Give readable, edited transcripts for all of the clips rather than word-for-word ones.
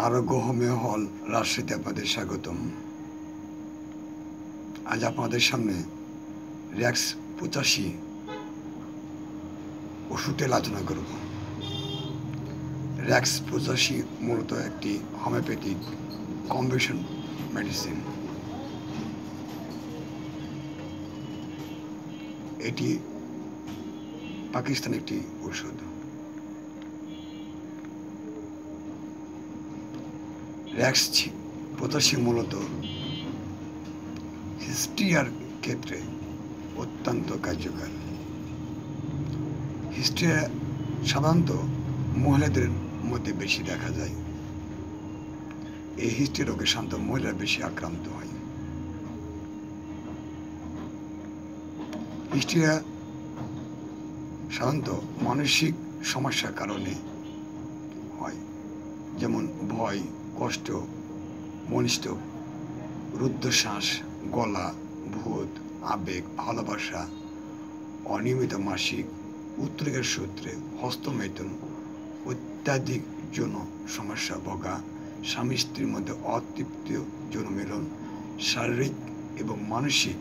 আরোগ্য হোমিও হল রাজশাহীতে আপনাদের স্বাগতম। আজ আপনাদের সামনে র্যাক্স 85 ওষুধের আলোচনা করব। র্যাক্স 85 মূলত একটি হোমিওপ্যাথিক কম্বিনেশন মেডিসিন। এটি পাকিস্তানের একটি ওষুধ। র্যাক্স 85 মূলত হিস্ট্রিয়ার ক্ষেত্রে অত্যন্ত কার্যকর। হিস্ট্রিয়া সাধারণত মহিলাদের মধ্যে বেশি দেখা যায়। এই হিস্ট্রি রোগে সাধারণত মহিলারা বেশি আক্রান্ত হয়। হিস্ট্রিয়া সাধারণত মানসিক সমস্যার কারণে হয়, যেমন ভয়, কষ্ট, মনিষ্ঠ, রুদ্ধশ্বাস, গলা, ভূত, আবেগ, ভালোবাসা, অনিয়মিত মাসিক, উত্তরিকার সূত্রে হস্তমৈথুন, অত্যাধিক যৌন সমস্যা ভোগা, স্বামী স্ত্রীর মধ্যে অতৃপ্তীয় যৌন মিলন, শারীরিক এবং মানসিক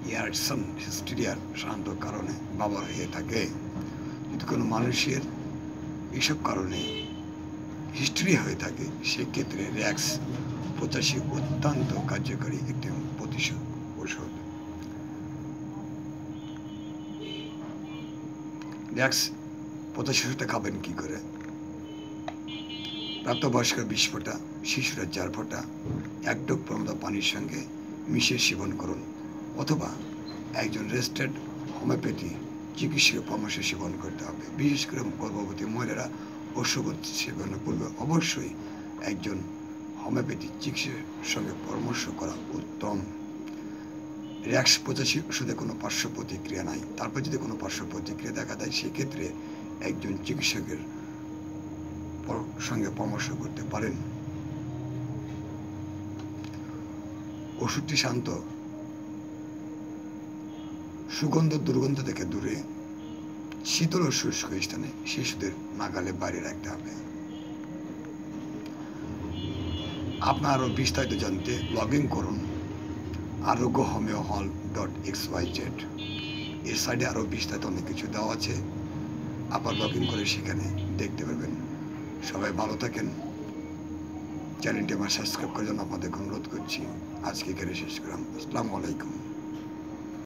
ইয়ারসন হিস্টেরিয়ার সাধারণত কারণে ব্যবহার হয়ে থাকে। যদি কোনো মানুষের এইসব কারণে হিস্ট্রি হয়ে থাকে, সেক্ষেত্রে র্যাক্স 85 অত্যন্ত কার্যকরী একটি প্রতিষেধক ওষুধ। র্যাক্স 85 ওষুধটা খাবেন কী করে? প্রাপ্তবয়স্করা 20 ফোঁটা, শিশুরা 4 ফোঁটা 1 ডোজ পর্যন্ত পানির সঙ্গে মিশিয়ে সেবন করুন, অথবা একজন রেজিস্টার্ড হোমিওপ্যাথি চিকিৎসকের পরামর্শে সেবন করতে হবে। বিশেষ করে গর্ভবতী মহিলারা ওষুধ সেবনের পূর্বে অবশ্যই একজন হোমিওপ্যাথি চিকিৎসকের সঙ্গে পরামর্শ করা উত্তম। র্যাক্স 85 ওষুধে কোনো পার্শ্ব প্রতিক্রিয়া নাই। তারপর যদি কোনো পার্শ্ব প্রতিক্রিয়া দেখা দেয়, সেক্ষেত্রে একজন চিকিৎসকের সঙ্গে পরামর্শ করতে পারেন। ওষুধটি শান্ত, সুগন্ধ দুর্গন্ধ থেকে দূরে, শীতল ও শুষ্ক স্থানে শিশুদের নাগালে বাইরে রাখতে হবে। আপনার আরও বিস্তারিত জানতে লগ ইন করুন arogohomeohall.xyz। এর সাইডে আরও বিস্তারিত অনেক কিছু দেওয়া আছে, আপনার লগ ইন করে সেখানে দেখতে পারবেন। সবাই ভালো থাকেন। চ্যানেলটি আমার সাবস্ক্রাইব করার জন্য আপনাদের অনুরোধ করছি। আজকে এখানে শেষ করলাম। আসসালামু আলাইকুম।